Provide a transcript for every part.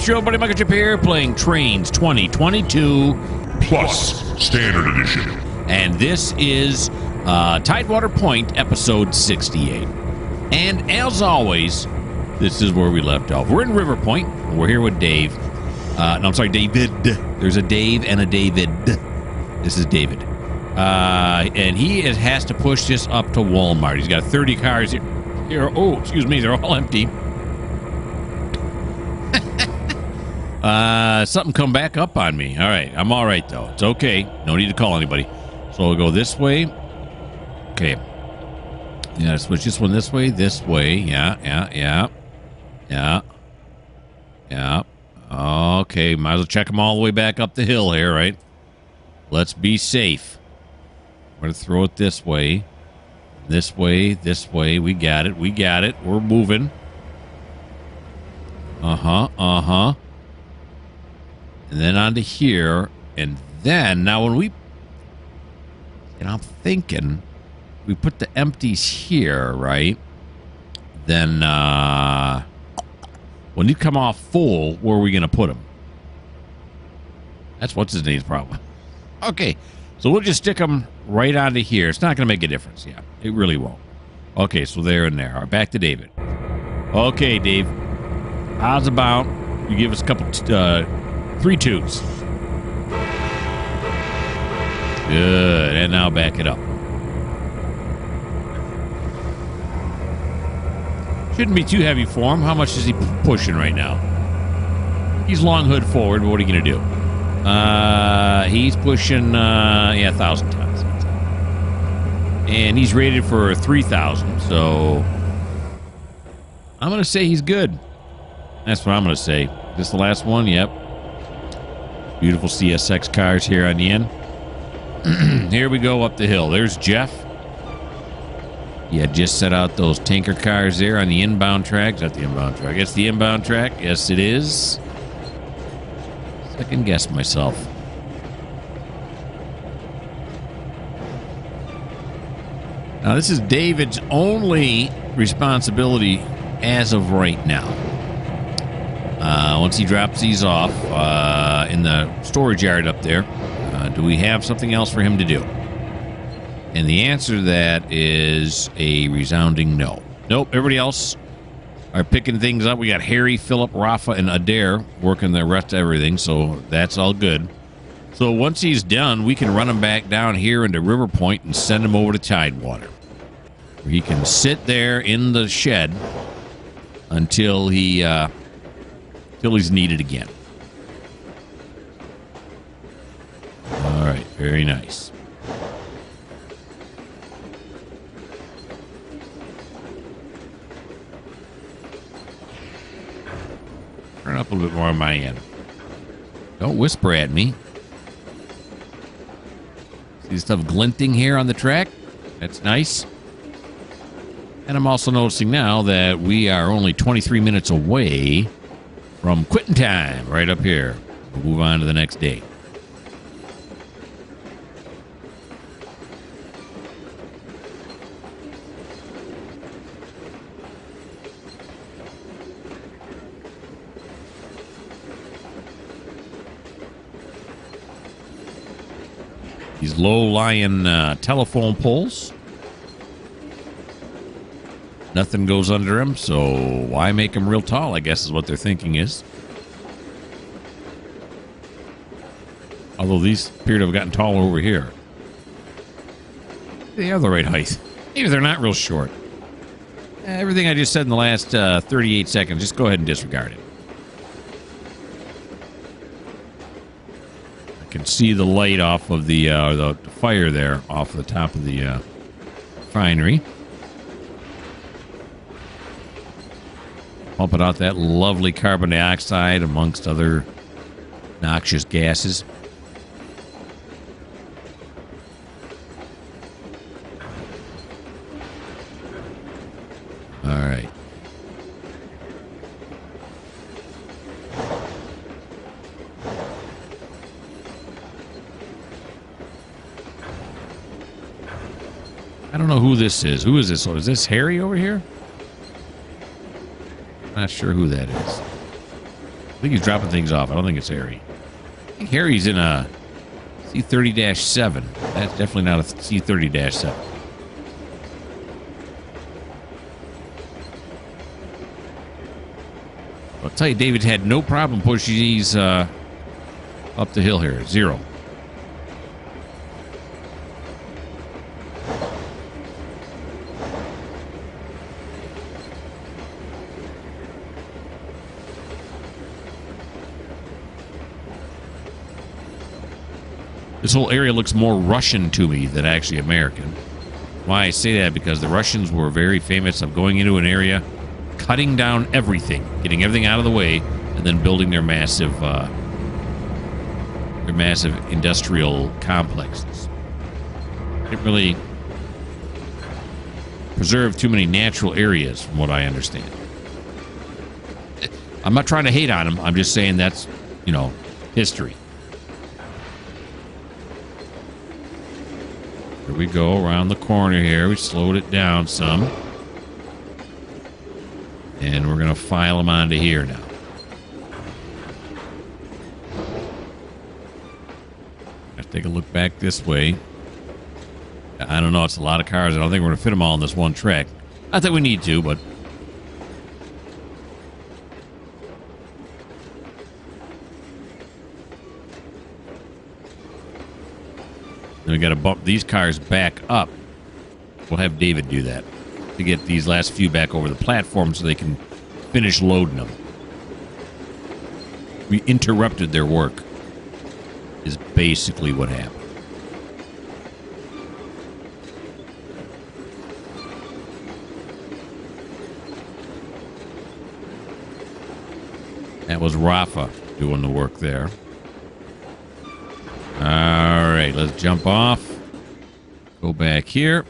it's your old buddy Mikerowchip here playing Trainz 2022 Plus Standard Edition. And this is Tidewater Point, episode 68. And as always, this is where we left off. We're in River Point. We're here with Dave. No, I'm sorry, David. There's a Dave and a David. This is David. And he has to push this up to Walmart. He's got 30 cars here. Oh, excuse me, they're all empty. Something come back up on me. All right, I'm all right, though. It's okay. No need to call anybody. So we'll go this way. Okay. Yeah, switch this one this way. Yeah. Okay, might as well check them all the way back up the hill here, right? Let's be safe. We're going to throw it this way. This way. We got it. We're moving. Uh-huh. And then onto here. And then, now when I'm thinking, we put the empties here, right? Then, when you come off full, where are we going to put them? That's what's his name's problem. Okay, so we'll just stick them right onto here. It's not going to make a difference. Yeah, it really won't. Okay, so there and there. All right, back to David. Okay, Dave. How's about you give us a couple, 3 twos. Good, and now back it up. Shouldn't be too heavy for him. How much is he pushing right now? He's long hood forward, but what are you going to do? He's pushing, 1,000 tons. And he's rated for 3,000, so I'm going to say he's good. That's what I'm going to say. This the last one? Yep. Beautiful CSX cars here on the end. Here we go up the hill. There's Jeff. Yeah, just set out those tanker cars there on the inbound track. Is that the inbound track? It's the inbound track. Yes, it is. Second guess myself. Now, this is David's only responsibility as of right now. Once he drops these off in the storage yard up there, do we have something else for him to do? And the answer to that is a resounding no. Nope, everybody else are picking things up. We got Harry, Philip, Rafa, and Adair working the rest of everything, so that's all good. So once he's done, we can run him back down here into River Point and send him over to Tidewater. He can sit there in the shed until he's needed again. All right, very nice. Turn up a little bit more on my end. Don't whisper at me. See stuff glinting here on the track? That's nice. And I'm also noticing now that we are only 23 minutes away from quitting time right up here. We'll move on to the next day. These low-lying telephone poles. Nothing goes under them, so why make them real tall, I guess is what they're thinking is. Although these appear to have gotten taller over here. They have the right height. Maybe they're not real short. Everything I just said in the last 38 seconds, just go ahead and disregard it. I can see the light off of the fire there off the top of the refinery. Pumping out that lovely carbon dioxide amongst other noxious gases. All right. I don't know who this is. Who is this? Oh, is this Harry over here? Not sure who that is. think he's dropping things off. I don't think it's Harry. I think Harry's in a C-30-7. That's definitely not a C-30-7. I'll tell you, David had no problem pushing these up the hill here. 0. This whole area looks more Russian to me than actually American. Why I say that, because the Russians were very famous of going into an area, cutting down everything, getting everything out of the way, and then building their massive industrial complexes. They didn't really preserve too many natural areas, from what I understand. I'm not trying to hate on them. I'm just saying that's, history. Here we go around the corner here. We slowed it down some. And we're going to file them onto here now. Let's take a look back this way. I don't know. It's a lot of cars. I don't think we're going to fit them all on this one track. Not that we need to, but... Then we got to bump these cars back up. We'll have David do that to get these last few back over the platform so they can finish loading them. We interrupted their work, is basically what happened. That was Rafa doing the work there. All right, let's jump off. Go back here.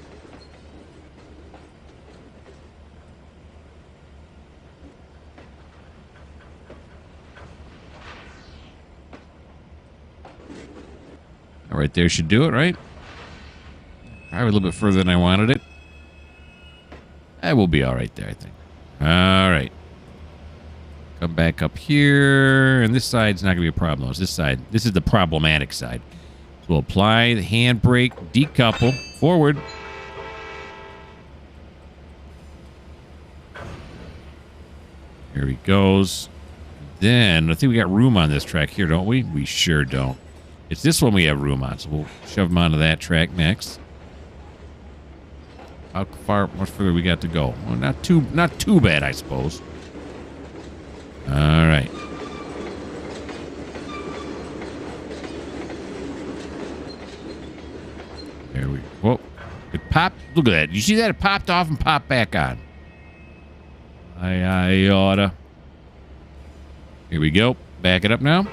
All right, there should do it, right? Probably a little bit further than I wanted it. I will be all right there, I think. All right. Come back up here. And this side's not going to be a problem. It's this side. This is the problematic side. So we'll apply the handbrake, decouple, forward. Here he goes. Then, I think we got room on this track here, don't we? We sure don't. It's this one we have room on, so we'll shove him onto that track next. How far, much further we got to go? Well, not too bad, I suppose. All right. There we go. Whoa. It popped. Look at that. You see that? It popped off and popped back on. I oughta. Here we go. Back it up now.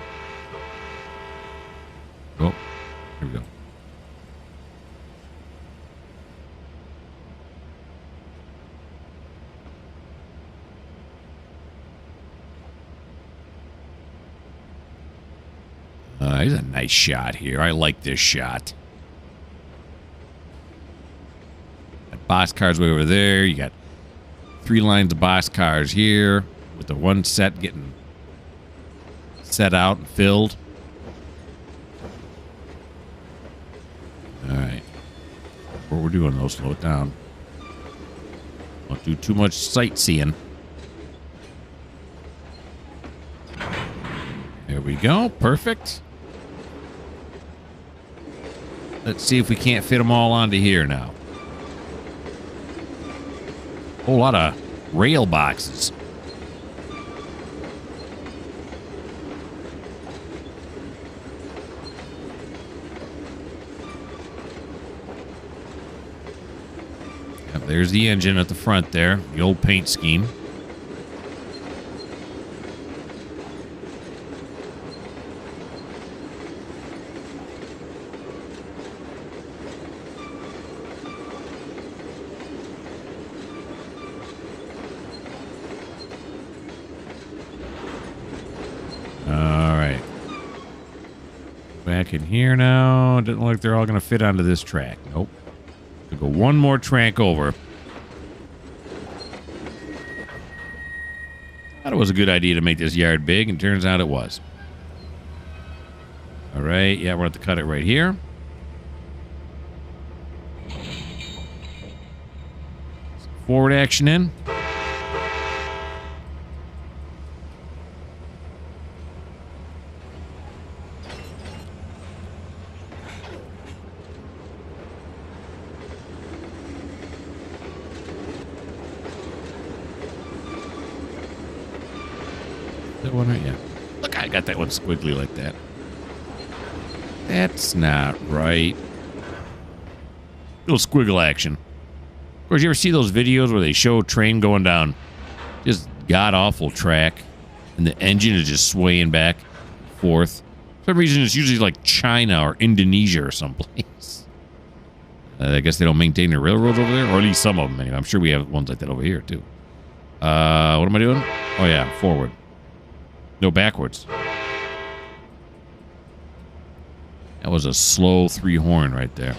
Oh, here we go. Here's a nice shot here. I like this shot. Got box cars way over there. You got 3 lines of box cars here with the one set getting set out and filled. All right. What we're doing, though, slow it down. Don't do too much sightseeing. There we go. Perfect. Let's see if we can't fit them all onto here now. Whole lot of rail boxes. Yep, there's the engine at the front there. The old paint scheme. Back in here now. Doesn't look like they're all going to fit onto this track. Nope. We'll go one more track over. Thought it was a good idea to make this yard big, and turns out it was. All right, yeah, we're going to have to cut it right here. Forward action in. That one right, yeah. Look, I got that one squiggly like that. That's not right. Little squiggle action. Of course, you ever see those videos where they show a train going down just god-awful track and the engine is just swaying back and forth? For some reason, it's usually like China or Indonesia or someplace. I guess they don't maintain their railroads over there, or at least some of them anyway. I'm sure we have ones like that over here, too. What am I doing? Oh, yeah, forward. No, backwards. That was a slow 3-horn right there.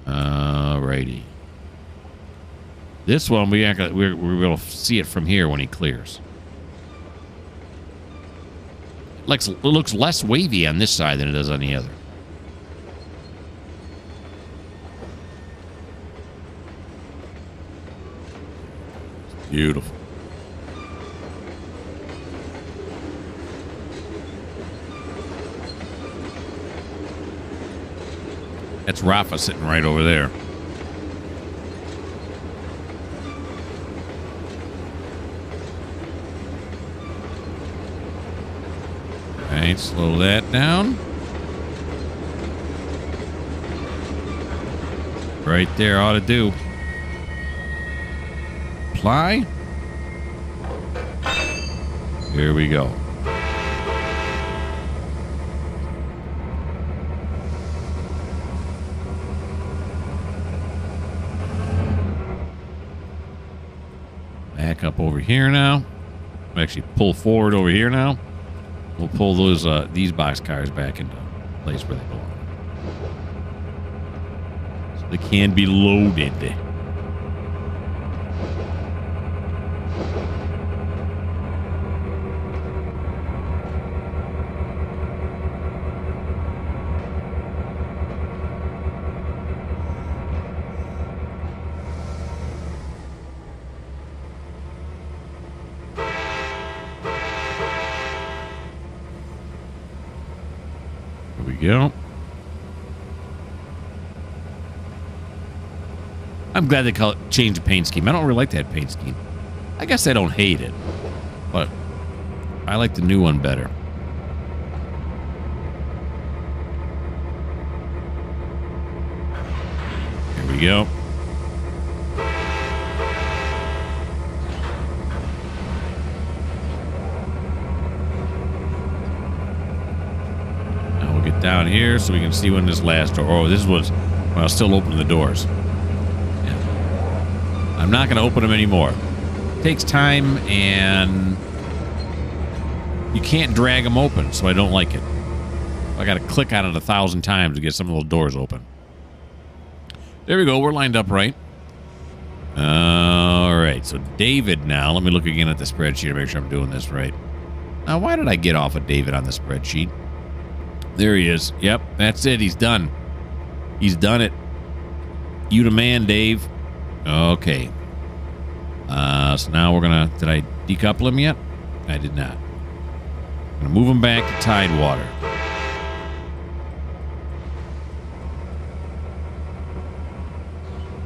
Alrighty. This one, we're going to see it from here when he clears. It looks less wavy on this side than it does on the other. Beautiful. That's Rafa sitting right over there. All right, slow that down. Right there ought to do. Apply. Here we go. Back up over here now. Actually, pull forward over here now. We'll pull those these boxcars back into place where they belong, so they can be loaded. Go. I'm glad they changed the paint scheme. I don't really like that paint scheme. I guess I don't hate it, but I like the new one better. Here we go. Down here so we can see when this last door. Oh, this was when I was still opening the doors. Yeah. I'm not going to open them anymore. It takes time and you can't drag them open, so I don't like it. I got to click on it 1,000 times to get some of those doors open. There we go. We're lined up right. All right. So David now. Let me look again at the spreadsheet to make sure I'm doing this right. Now, why did I get off of David on the spreadsheet? There he is. Yep, that's it. He's done. He's done it. You the man, Dave. Okay. So now we're going to... Did I decouple him yet? I did not. I'm going to move him back to Tidewater.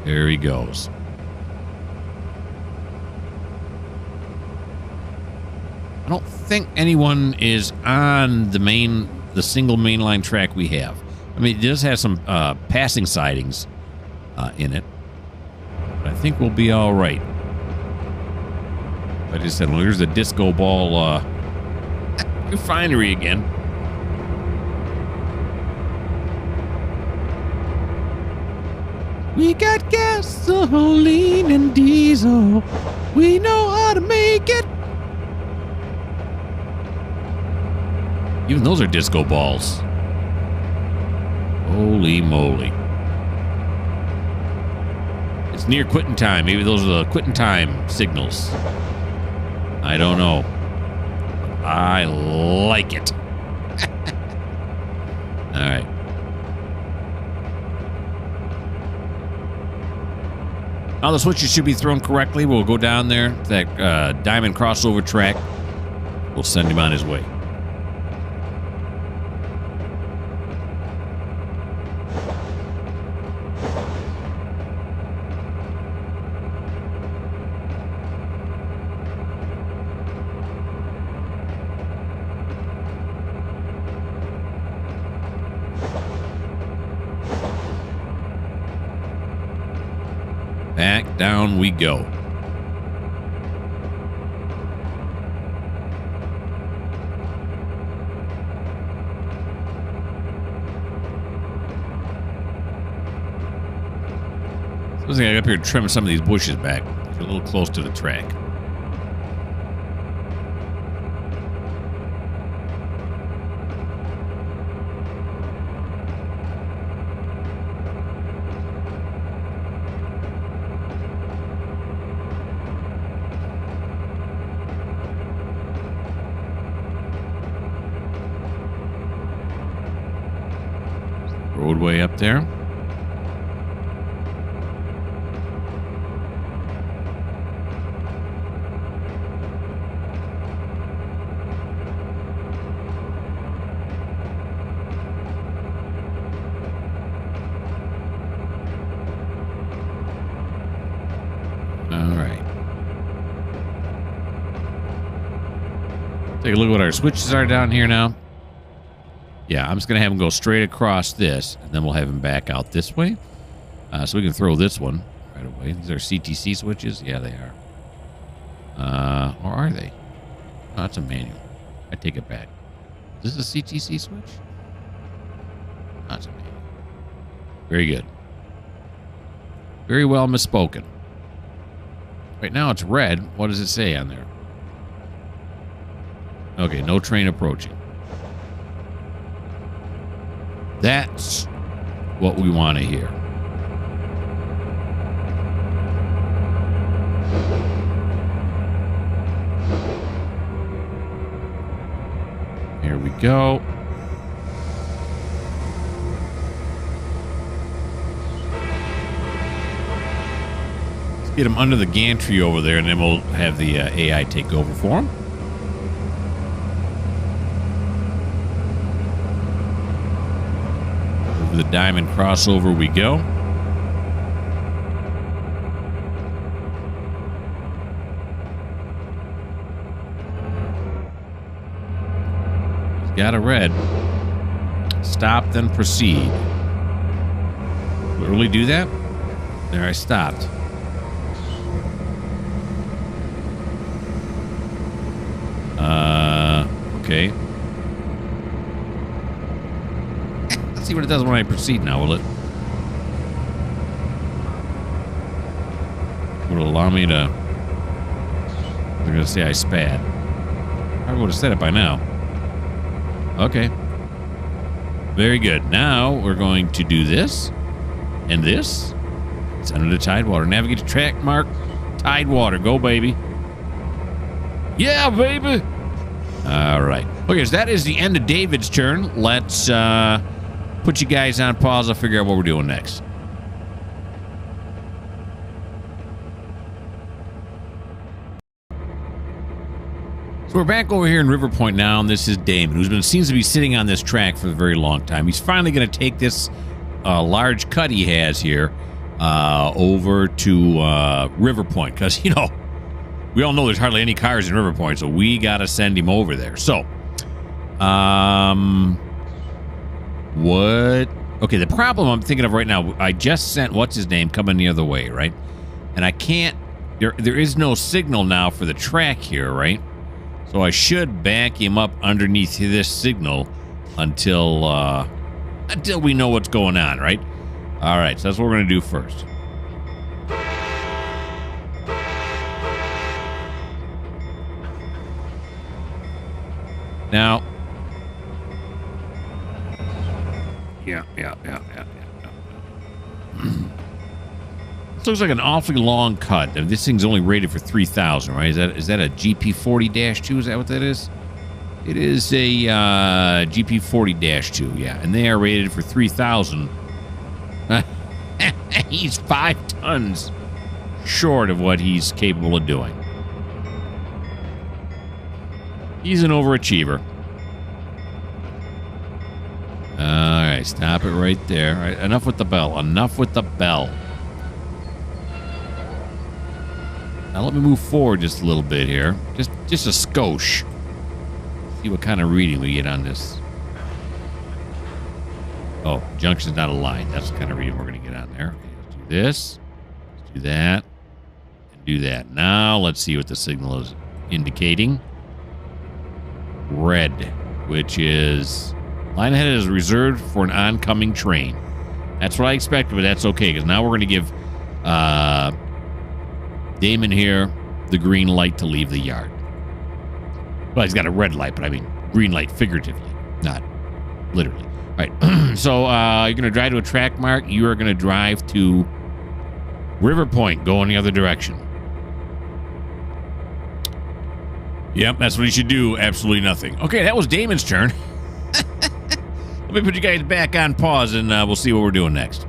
There he goes. I don't think anyone is on the single mainline track we have. I mean, it does have some passing sidings in it. But I think we'll be all right. Like I said, well, here's the disco ball refinery again. We got gasoline and diesel. We know how to make it. Even those are disco balls. Holy moly. It's near quitting time. Maybe those are the quitting time signals. I don't know. I like it. All right. Now the switches should be thrown correctly. We'll go down there to that diamond crossover track. We'll send him on his way. Back down we go. Suppose I got up here to trim some of these bushes back. They're a little close to the track. Roadway up there. All right. Take a look at what our switches are down here now. Yeah, I'm just going to have him go straight across this, and then we'll have him back out this way. So we can throw this one right away. These are CTC switches? Yeah, they are. Or are they? Oh, that's a manual. I take it back. Is this a CTC switch? That's a manual. Very good. Very well misspoken. Right now it's red. What does it say on there? Okay, no train approaching. That's what we want to hear. Here we go. Let's get him under the gantry over there, and then we'll have the AI take over for him. The diamond crossover we go. He's got a red. Stop, then proceed. Will we do that? There, I stopped. Okay. See what it does when I proceed now, will it? Will it allow me to... They're going to say I spad. I would have said it by now. Okay. Very good. Now we're going to do this and this. It's under the Tidewater. Navigate to track mark Tidewater. Go, baby. Yeah, baby. All right. Okay, so that is the end of David's turn. Let's put you guys on pause. I'll figure out what we're doing next. So we're back over here in River Point now, and this is Damon, who seems to be sitting on this track for a very long time. He's finally going to take this large cut he has here over to River Point, because, you know, we all know there's hardly any cars in River Point, so we got to send him over there. So, what? Okay, the problem I'm thinking of right now, I just sent, what's his name, coming the other way, right? And I can't, there is no signal now for the track here, right? So I should back him up underneath this signal until we know what's going on, right? All right, so that's what we're going to do first. Now, yeah. looks like an awfully long cut. This thing's only rated for 3,000, right? Is that a GP40-2? Is that what that is? It is a GP40-2, yeah. And they are rated for 3,000. He's 5 tons short of what he's capable of doing. He's an overachiever. All right, stop it right there. All right, enough with the bell. Enough with the bell. Now let me move forward just a little bit here. Just a skosh. See what kind of reading we get on this. Oh, junction's not aligned. That's the kind of reading we're going to get on there. Okay, let's do this. Let's do that. And do that. Now let's see what the signal is indicating. Red, which is... Line ahead is reserved for an oncoming train. That's what I expected, but that's okay, because now we're going to give Damon here the green light to leave the yard. Well, he's got a red light, but I mean green light figuratively, not literally. All right, so you're going to drive to a track mark. You are going to drive to River Point, go in the other direction. Yep, that's what you should do. Absolutely nothing. Okay, that was Damon's turn. Let me put you guys back on pause, and we'll see what we're doing next.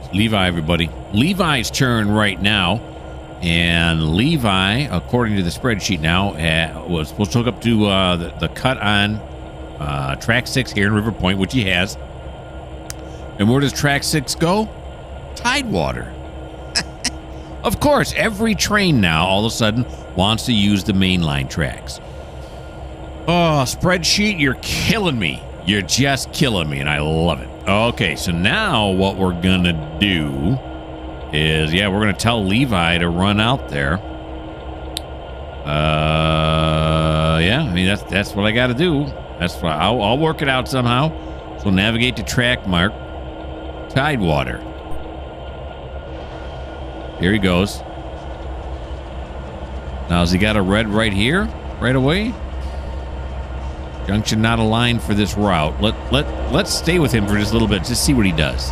It's Levi, everybody. Levi's turn right now. And Levi, according to the spreadsheet now, was supposed to hook up to the cut on track 6 here in River Point, which he has. And where does track 6 go? Tidewater. Of course, every train now, all of a sudden, wants to use the mainline tracks. Oh, spreadsheet, you're killing me. You're just killing me, and I love it. Okay, so now what we're going to do is, yeah, we're going to tell Levi to run out there. Yeah, I mean, that's what I got to do. That's what I'll work it out somehow. So navigate to track mark, Tidewater. Here he goes. Now, has he got a red right here? Right away? Junction not aligned for this route. Let's stay with him for just a little bit. Just see what he does.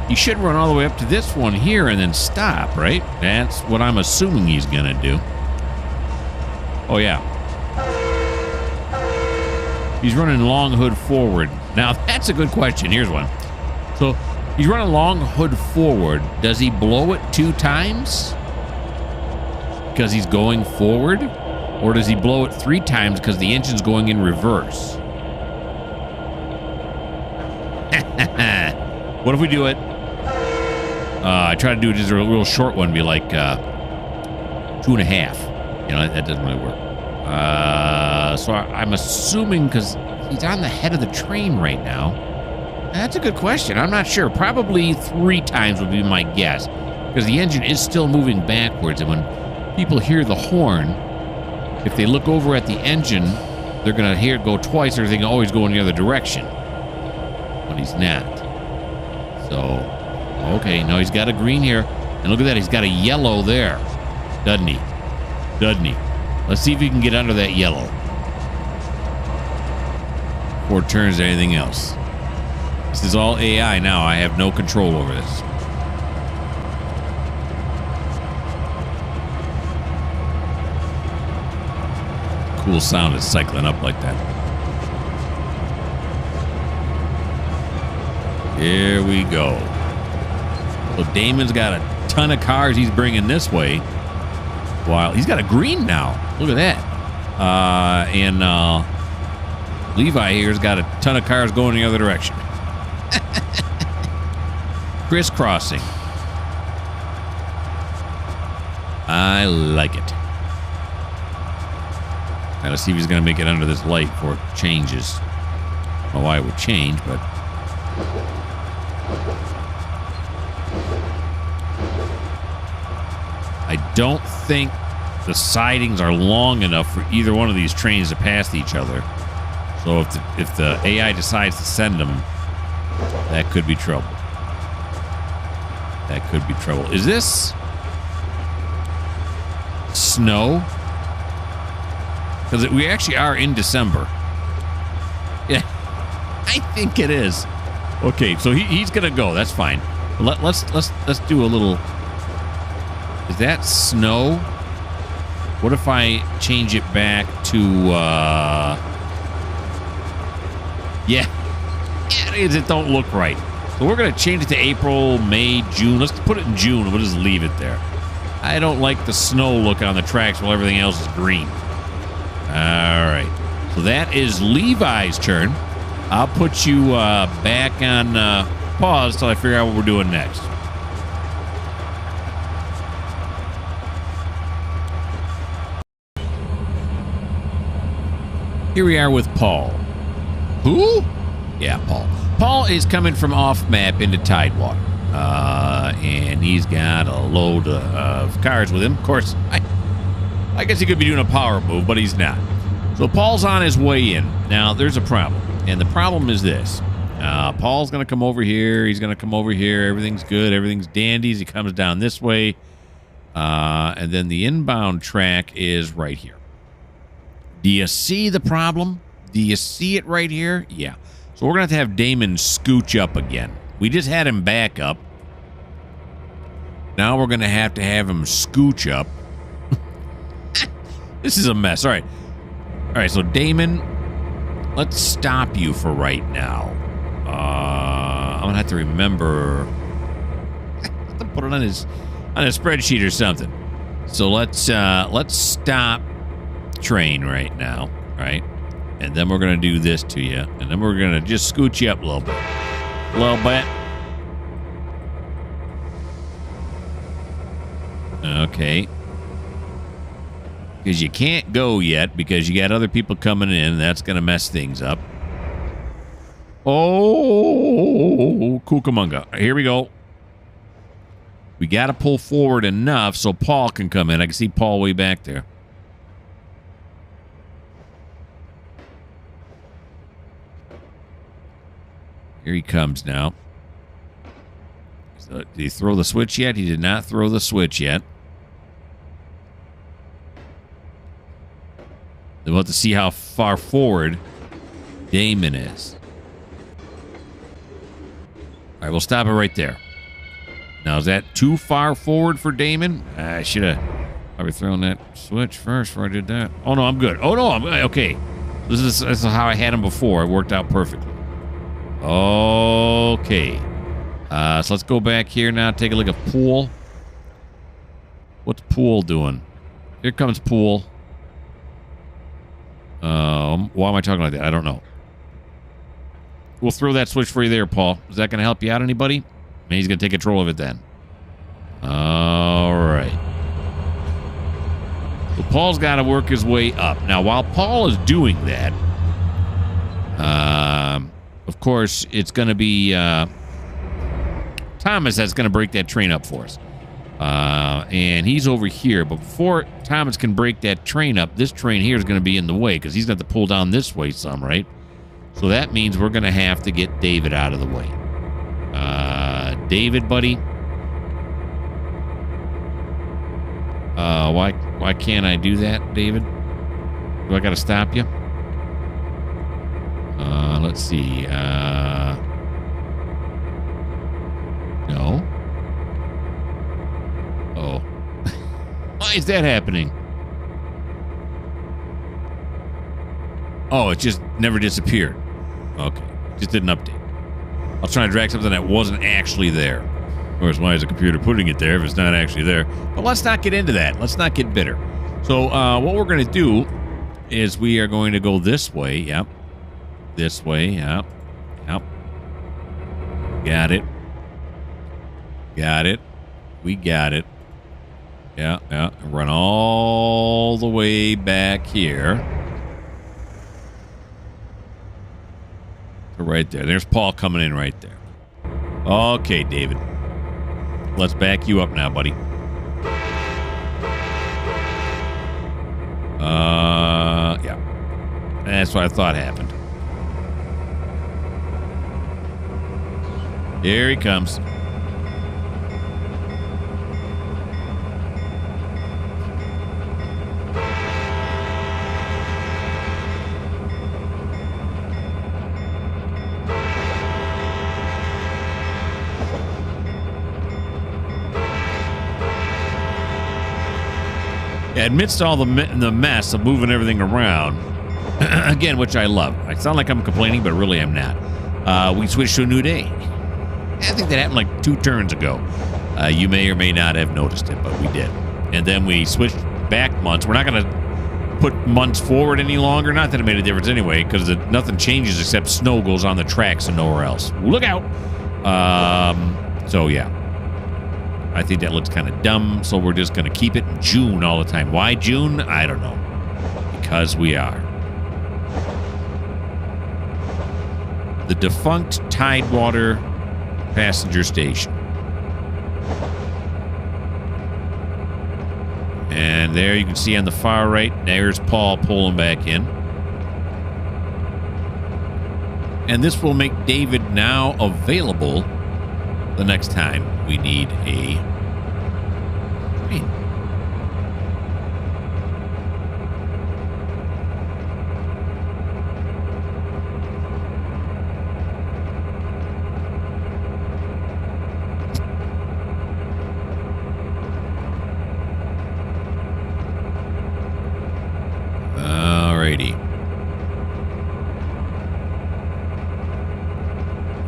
He should run all the way up to this one here and then stop, right? That's what I'm assuming he's going to do. Oh, yeah. He's running long hood forward. Now, that's a good question. Here's one. So... he's running long hood forward. Does he blow it 2 times? Because he's going forward? Or does he blow it 3 times because the engine's going in reverse? What if we do it? I try to do just a real short one, be like 2.5. You know, that doesn't really work. So I'm assuming because he's on the head of the train right now. That's a good question. I'm not sure. Probably 3 times would be my guess. Because the engine is still moving backwards. And when people hear the horn, if they look over at the engine, they're going to hear it go twice. They're thinking, oh, he's going the other direction. But he's not. So, okay. Now he's got a green here. And look at that. He's got a yellow there. Doesn't he? Doesn't he? Let's see if he can get under that yellow. Before it turns to anything else. This is all AI now. I have no control over this. Cool sound is cycling up like that. Here we go. So Damon's got a ton of cars he's bringing this way. Wow, he's got a green now. Look at that. And Levi here's got a ton of cars going the other direction. Crisscrossing. I like it. Gotta see if he's gonna make it under this light before it changes. I don't know why it would change, but I don't think the sidings are long enough for either one of these trains to pass each other. So if the AI decides to send them, that could be trouble. That could be trouble. Is this snow? Because we actually are in December. Yeah, I think it is. Okay, so he's gonna go. That's fine. Let's do a little. Is that snow? What if I change it back to? Yeah, it is. It don't look right. So we're gonna change it to April, May, June. Let's put it in June. We'll just leave it there. I don't like the snow look on the tracks while everything else is green. All right. So that is Levi's turn. I'll put you back on pause till I figure out what we're doing next. Here we are with Paul. Who? Yeah, Paul. Paul is coming from off map into Tidewater. And he's got a load of cars with him. Of course, I guess he could be doing a power move, but he's not. So Paul's on his way in. Now, there's a problem. And the problem is this. Paul's going to come over here. He's going to come over here. Everything's good. Everything's dandies. He comes down this way. And then the inbound track is right here. Do you see the problem? Do you see it right here? Yeah. So we're going to have Damon scooch up again. We just had him back up. Now we're going to have him scooch up. This is a mess. All right. All right, so Damon, let's stop you for right now. I'm going to have to remember. I have to put it on his spreadsheet or something. So let's stop train right now, right? And then we're going to do this to you. And then we're going to just scoot you up a little bit. A little bit. Okay. Because you can't go yet because you got other people coming in. That's going to mess things up. Oh, Cucamonga. Here we go. We got to pull forward enough so Paul can come in. I can see Paul way back there. Here he comes now. So, did he throw the switch yet? He did not throw the switch yet. We'll have to see how far forward Damon is. All right, we'll stop it right there. Now, is that too far forward for Damon? I should have probably thrown that switch first before I did that. Oh, no, I'm good. Oh, no, I'm okay. This is how I had him before. It worked out perfectly. Okay. So let's go back here now. Take a look at Pool. What's Pool doing? Here comes Pool. Why am I talking like that? I don't know. We'll throw that switch for you there, Paul. Is that going to help you out, anybody? Maybe he's going to take control of it then. All right. So Paul's got to work his way up. Now, while Paul is doing that, of course, it's going to be Thomas that's going to break that train up for us. And he's over here. But before Thomas can break that train up, this train here is going to be in the way because he's going to have to pull down this way some, right? So that means we're going to have to get David out of the way. David, buddy. Why can't I do that, David? Do I got to stop you? Let's see. No. Oh. Why is that happening? Oh, it just never disappeared. Okay. Just didn't update. I was trying to drag something that wasn't actually there. Of course, why is the computer putting it there if it's not actually there? But let's not get into that. Let's not get bitter. So what we're going to do is we are going to go this way. Yep. This way. Yep. Yep. Got it. Got it. We got it. Yeah, yeah. Run all the way back here. Right there. There's Paul coming in right there. Okay, David. Let's back you up now, buddy. Yeah. That's what I thought happened. Here he comes. Amidst all the mess of moving everything around, again, which I love. I sound like I'm complaining, but really I'm not. We switched to a new day. I think that happened like 2 turns ago. You may or may not have noticed it, but we did. And then we switched back months. We're not going to put months forward any longer. Not that it made a difference anyway, because nothing changes except snow goes on the tracks and nowhere else. Look out! So, yeah. I think that looks kind of dumb, so we're just going to keep it in June all the time. Why June? I don't know. Because we are. The defunct Tidewater passenger station. And there you can see on the far right, there's Paul pulling back in. And this will make David now available the next time we need a train. Alrighty.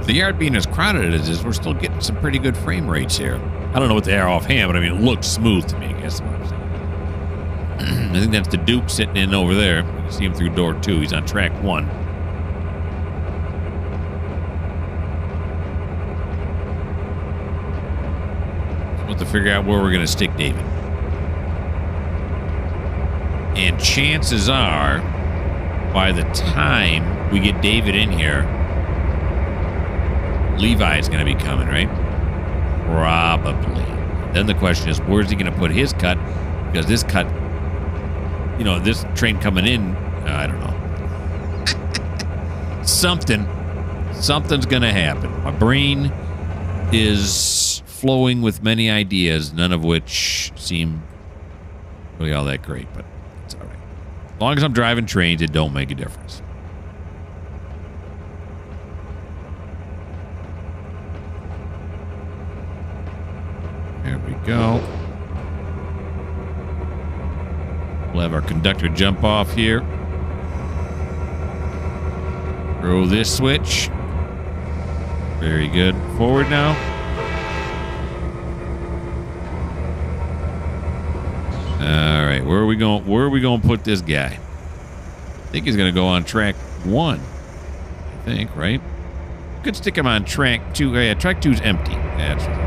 The yard being as crowded as it is, we're still getting some pretty good frame rates here. I don't know what they are offhand, but I mean, it looks smooth to me, I guess. I think that's the Duke sitting in over there. You can see him through door 2. He's on track 1. So we'll have to figure out where we're going to stick David. And chances are, by the time we get David in here, Levi is going to be coming, right? Probably. Then the question is, where's he going to put his cut? Because this cut, you know, this train coming in, I don't know. Something's going to happen. My brain is flowing with many ideas, none of which seem really all that great, but it's all right. As long as I'm driving trains, it don't make a difference. There we go. We'll have our conductor jump off here. Throw this switch. Very good. Forward now. All right, where are we going? Where are we going to put this guy? I think he's going to go on track 1. I think, right? Could stick him on track 2. Yeah, track 2's empty. That's right.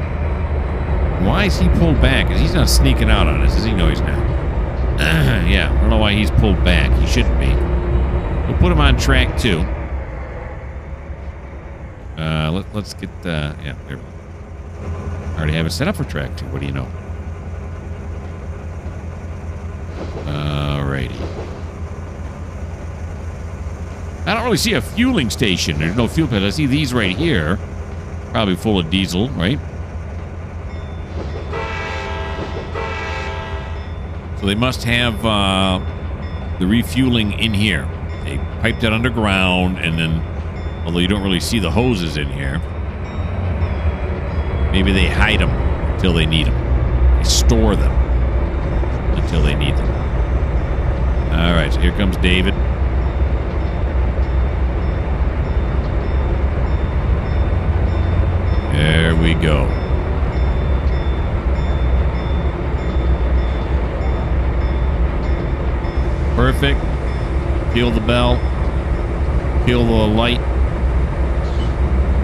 Why is he pulled back? Because he's not sneaking out on us, does he? No, he's not. Yeah, I don't know why he's pulled back. He shouldn't be. We'll put him on track 2. Let's get yeah, there we go. I already have it set up for track 2. What do you know? Alrighty. I don't really see a fueling station. There's no fuel pad. I see these right here. Probably full of diesel, right? So they must have the refueling in here. They piped it underground, and then, although you don't really see the hoses in here, maybe they hide them until they need them. They store them until they need them. All right, so here comes David. There we go. Perfect. Feel the bell. Feel the light.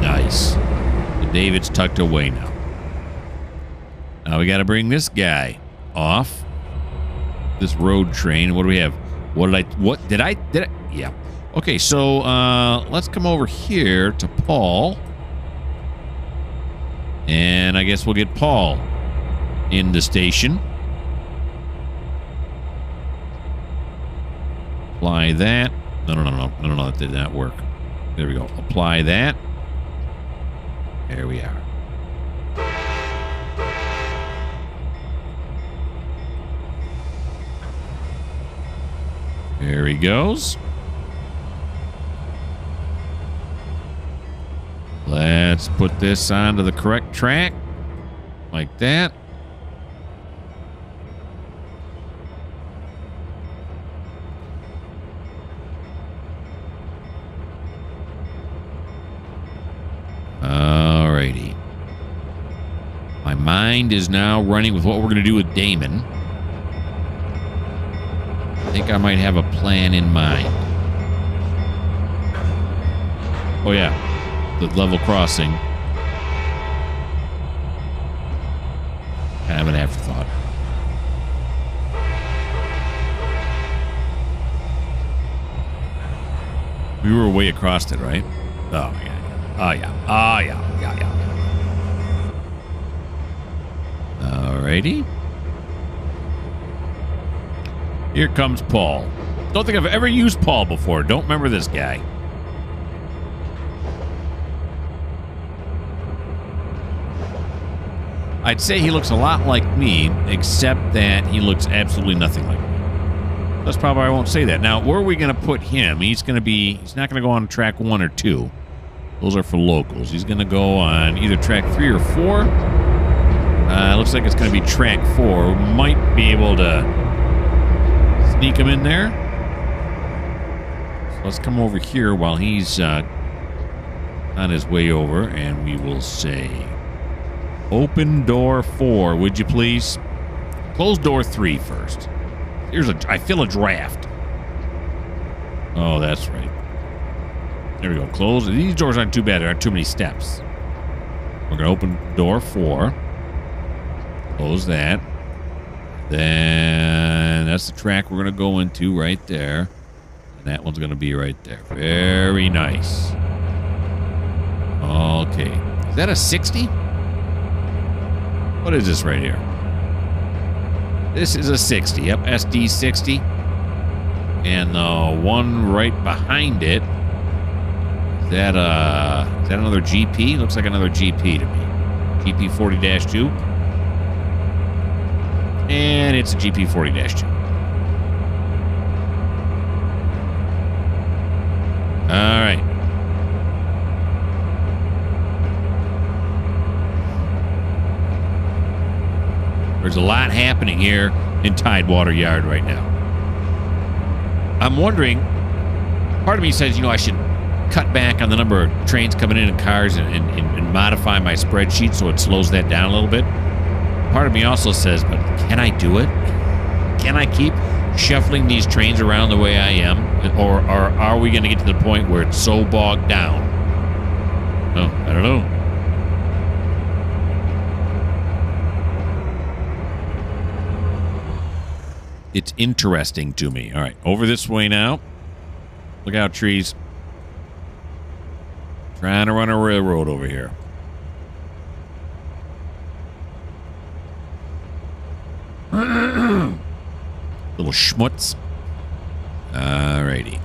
Nice. So David's tucked away now. Now we got to bring this guy off. This road train. What do we have? Yeah. Okay, so let's come over here to Paul. And I guess we'll get Paul in the station. Apply that. No, that did not work. There we go. Apply that. There we are. There he goes. Let's put this onto the correct track. Like that. Mind is now running with what we're going to do with Damon. I think I might have a plan in mind. Oh, yeah. The level crossing. Kind of an afterthought. We were way across it, right? Oh, my God. Oh, yeah. Oh, yeah. Yeah. Alrighty. Here comes Paul. Don't think I've ever used Paul before. Don't remember this guy. I'd say he looks a lot like me, except that he looks absolutely nothing like me. That's probably why I won't say that. Now, where are we going to put him? He's not going to go on track 1 or 2. Those are for locals. He's going to go on either track 3 or 4. Looks like it's going to be track 4. Might be able to sneak him in there. So let's come over here while he's on his way over, and we will say, open door 4, would you please? Close door 3 first. I feel a draft. Oh, that's right. There we go. Close. These doors aren't too bad. There aren't too many steps. We're going to open door 4. Close that. Then that's the track we're going to go into right there. And that one's going to be right there. Very nice. Okay. Is that a 60? What is this right here? This is a 60. Yep, SD 60. And the one right behind it, is that another GP? Looks like another GP to me. GP 40-2. And it's a GP 40-2. All right. There's a lot happening here in Tidewater Yard right now. I'm wondering, part of me says, I should cut back on the number of trains coming in and cars and modify my spreadsheet so it slows that down a little bit. Part of me also says, but can I do it? Can I keep shuffling these trains around the way I am? Or are we going to get to the point where it's so bogged down? Oh, I don't know. It's interesting to me. All right, over this way now. Look out, trees. Trying to run a railroad over here. Little schmutz. All righty.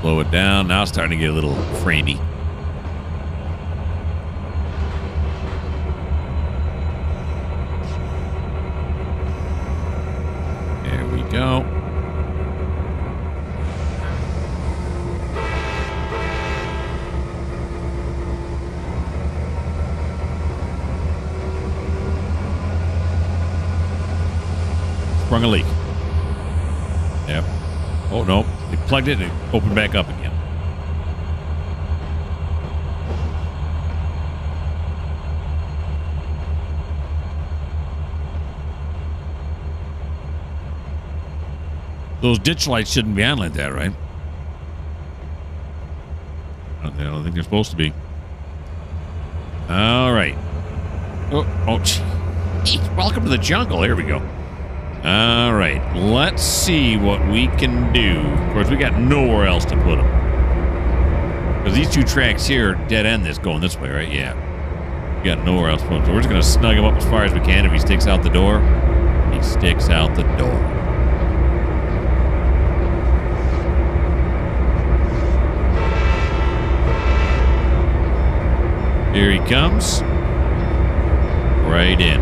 Slow it down. Now it's starting to get a little framey. Go. Sprung a leak. Yep. Oh, no. They plugged it and it opened back up again. Those ditch lights shouldn't be on like that, right? I don't think they're supposed to be. All right. Oh, geez. Welcome to the jungle. Here we go. All right. Let's see what we can do. Of course, we got nowhere else to put them. Because these two tracks here dead end this going this way, right? Yeah. We got nowhere else to put them. So we're just going to snug him up as far as we can. If he sticks out the door, he sticks out the door. Here he comes. Right in.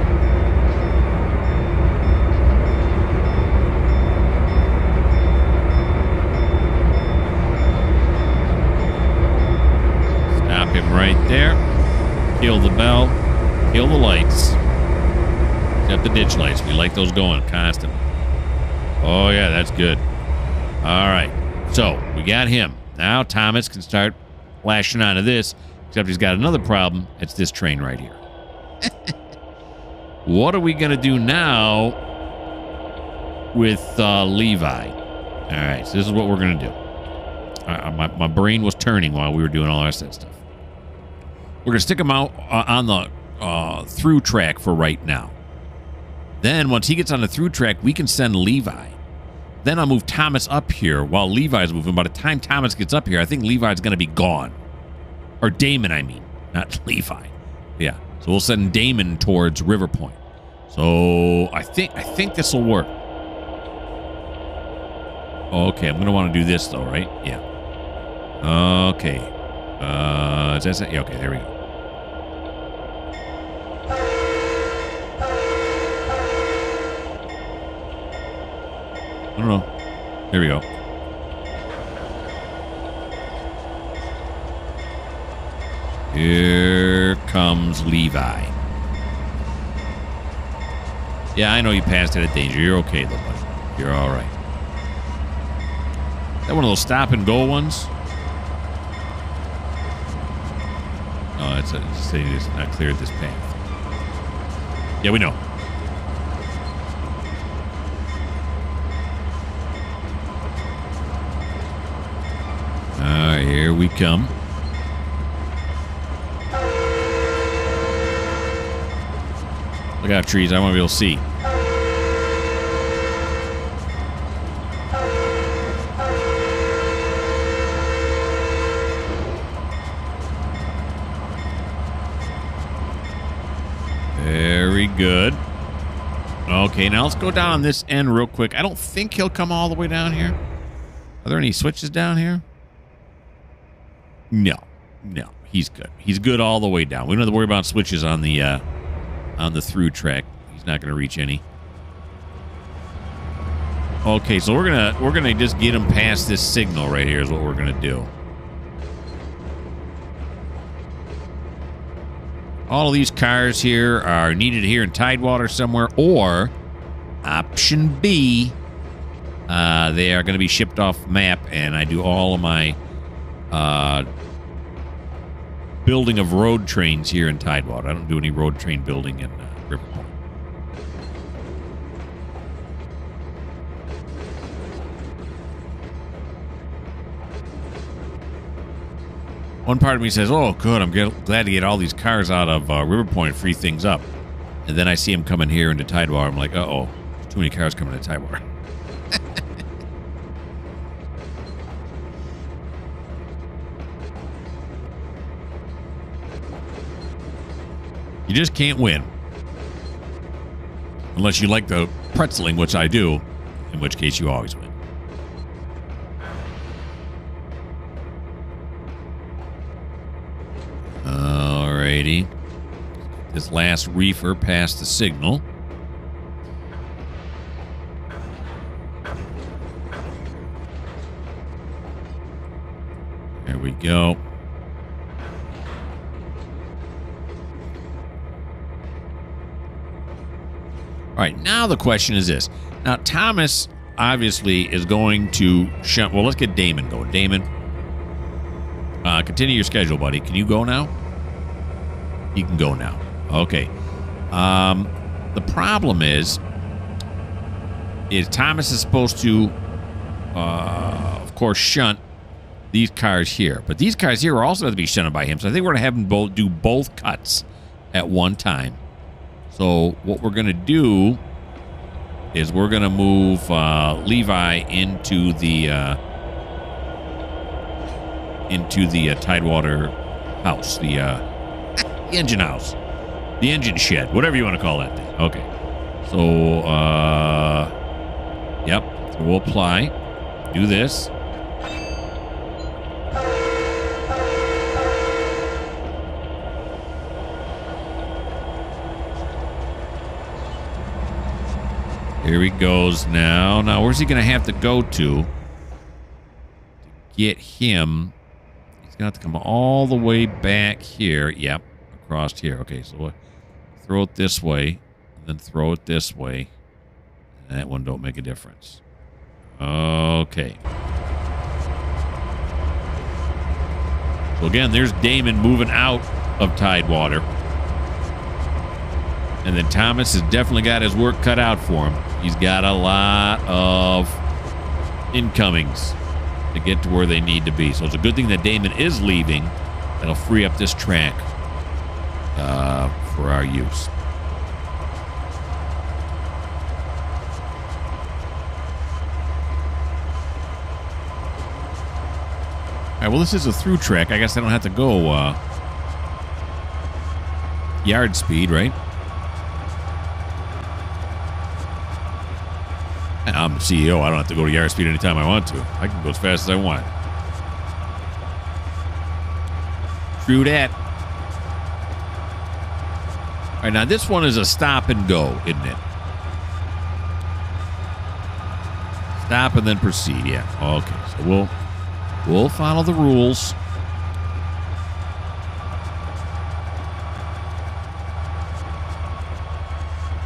Stop him right there. Kill the bell. Kill the lights. Except the ditch lights. We like those going constantly. Oh, yeah, that's good. All right. So, we got him. Now Thomas can start lashing onto this, except he's got another problem. It's this train right here. What are we going to do now with Levi? All right, so this is what we're going to do. My brain was turning while we were doing all that stuff. We're going to stick him out on the through track for right now. Then once he gets on the through track, we can send Levi. Then I'll move Thomas up here while Levi's moving. By the time Thomas gets up here, I think Levi's going to be gone. Or Damon, I mean. Not Levi. Yeah. So we'll send Damon towards River Point. So I think this will work. Okay, I'm going to want to do this, though, right? Yeah. Okay. Is that? Yeah, okay, there we go. I don't know. Here we go. Here comes Levi. Yeah, I know you passed out of danger. You're okay, though, buddy. You're all right. Is that one of those stop and go ones? Oh, it's saying it's not cleared this path. Yeah, we know. All right, here we come. Look out, trees. I want to be able to see. Very good. Okay, now let's go down on this end real quick. I don't think he'll come all the way down here. Are there any switches down here? No. He's good. He's good all the way down. We don't have to worry about switches on the through track. He's not going to reach any. Okay, so we're gonna just get him past this signal right here is what we're gonna do. All of these cars here are needed here in Tidewater somewhere, or option B, they are going to be shipped off map, and I do all of my building of road trains here in Tidewater. I don't do any road train building in River Point. One part of me says, oh, good, I'm glad to get all these cars out of River Point and free things up. And then I see them coming here into Tidewater. I'm like, uh-oh, there's too many cars coming to Tidewater. You just can't win. Unless you like the pretzeling, which I do, in which case you always win. Alrighty. This last reefer past the signal. There we go. All right, now the question is this. Now, Thomas obviously is going to shunt. Well, let's get Damon going. Damon, continue your schedule, buddy. Can you go now? You can go now. Okay. The problem is Thomas is supposed to, of course, shunt these cars here. But these cars here are also going to be shunted by him. So I think we're going to have him do both cuts at one time. So what we're going to do is we're going to move Levi into the Tidewater house, the engine house, the engine shed, whatever you want to call that thing. Okay. So, yep. So we'll apply. Do this. Here he goes now. Now, where's he going to have to go to get him? He's going to have to come all the way back here. Yep, across here. Okay, so we'll throw it this way, and then throw it this way. And that one don't make a difference. Okay. So again, there's Damon moving out of Tidewater. And then Thomas has definitely got his work cut out for him. He's got a lot of incomings to get to where they need to be. So it's a good thing that Damon is leaving. That'll free up this track for our use. All right, well, this is a through track. I guess I don't have to go yard speed, right? I'm the CEO. I don't have to go to yard speed anytime I want to. I can go as fast as I want. True that. All right, now this one is a stop and go, isn't it? Stop and then proceed. Yeah. Okay. So we'll follow the rules.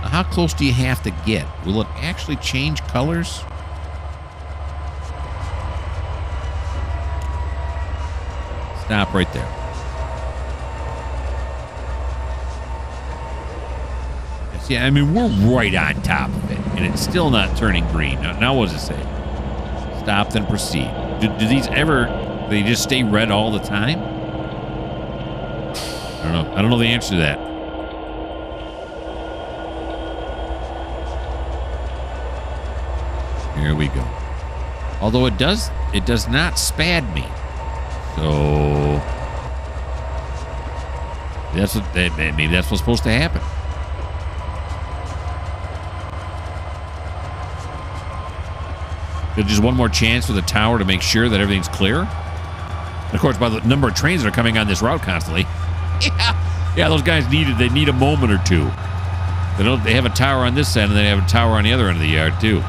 How close do you have to get? Will it actually change colors? Stop right there. See, I mean, we're right on top of it, and it's still not turning green. Now what does it say? Stop, then proceed. Do these ever, they just stay red all the time? I don't know. I don't know the answer to that. Here we go. Although it does not spad me. So maybe that's what's supposed to happen. Just one more chance for the tower to make sure that everything's clear. And of course, by the number of trains that are coming on this route constantly, yeah, those guys they need a moment or two. They have a tower on this end, and they have a tower on the other end of the yard too.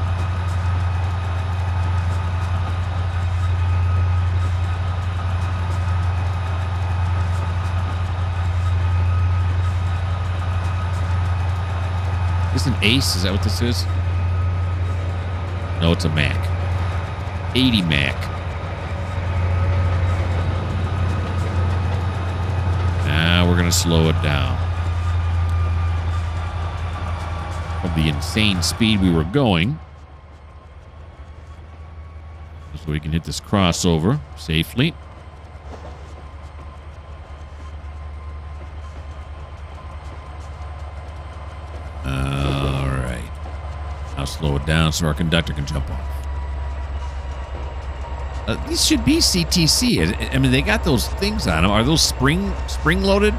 Is this an Ace? Is that what this is? No, it's a Mac. 80 Mac. Now we're going to slow it down. From the insane speed we were going. So we can hit this crossover safely. All right. I'll slow it down so our conductor can jump off. These should be CTC. I mean, they got those things on them. Are those spring loaded? I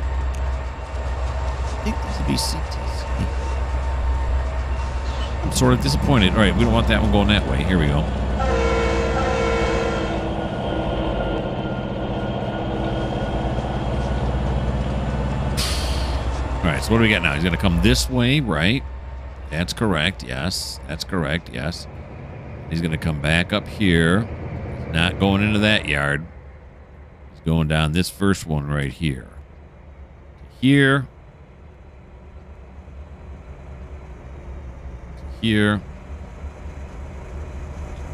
think these would be CTC. I'm sort of disappointed. All right, we don't want that one going that way. Here we go. All right, so what do we got now? He's going to come this way, right? That's correct, yes. That's correct, yes. He's going to come back up here. Not going into that yard. He's going down this first one right here. Here. Here.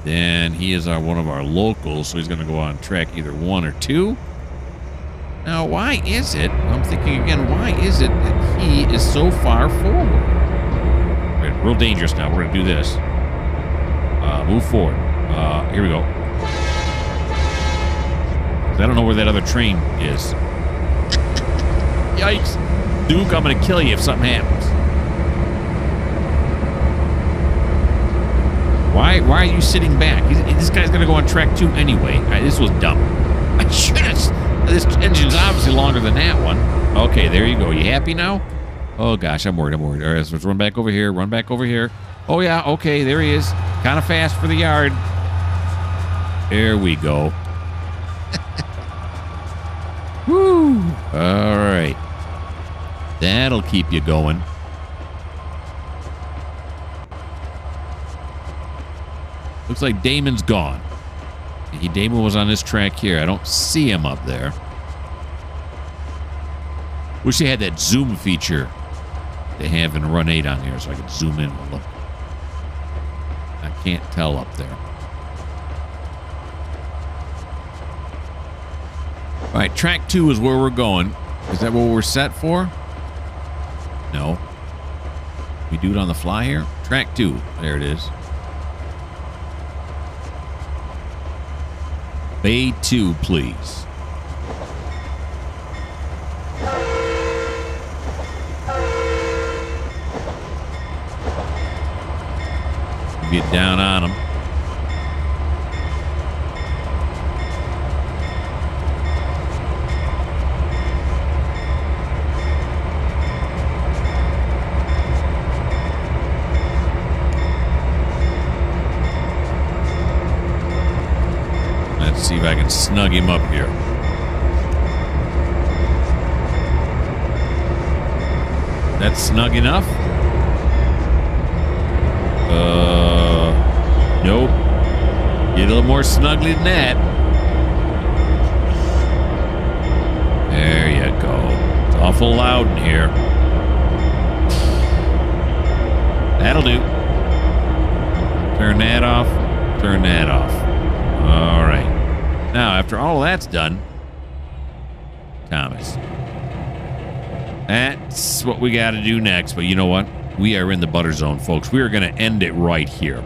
Then he is one of our locals, so he's going to go on track either 1 or 2. Now, why is it, I'm thinking again, why is it that he is so far forward? Right, real dangerous now. We're going to do this. Move forward. Here we go. I don't know where that other train is. Yikes. Duke, I'm going to kill you if something happens. Why are you sitting back? This guy's going to go on track 2 anyway. This was dumb. I should have. This engine's obviously longer than that one. Okay, there you go. You happy now? Oh, gosh, I'm worried. All right, so let's run back over here. Run back over here. Oh, yeah, okay, there he is. Kind of fast for the yard. There we go. Woo! All right. That'll keep you going. Looks like Damon's gone. Damon was on this track here. I don't see him up there. Wish they had that zoom feature they have in Run 8 on here so I could zoom in and look. I can't tell up there. All right, track 2 is where we're going. Is that what we're set for? No. We do it on the fly here? Track 2. There it is. Bay 2, please. Get down on them. Let's see if I can snug him up here. That's snug enough? Nope. Get a little more snugly than that. There you go. It's awful loud in here. That'll do. Turn that off. Turn that off. All right. Now, after all of that's done, Thomas, that's what we got to do next. But you know what? We are in the butter zone, folks. We are going to end it right here.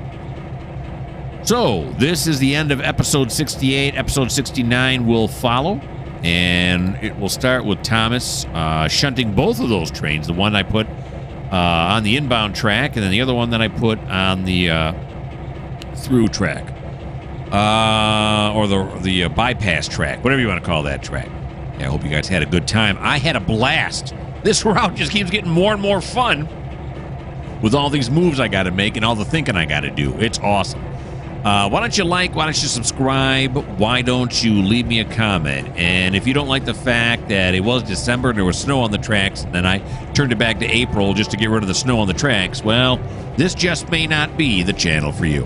So, this is the end of episode 68. Episode 69 will follow, and it will start with Thomas shunting both of those trains. The one I put on the inbound track, and then the other one that I put on the through track, or the bypass track, whatever you want to call that track. Yeah, I hope you guys had a good time. I had a blast. This route just keeps getting more and more fun with all these moves I got to make and all the thinking I got to do. It's awesome. Why don't you like? Why don't you subscribe? Why don't you leave me a comment? And if you don't like the fact that it was December and there was snow on the tracks, and then I turned it back to April just to get rid of the snow on the tracks, well, this just may not be the channel for you.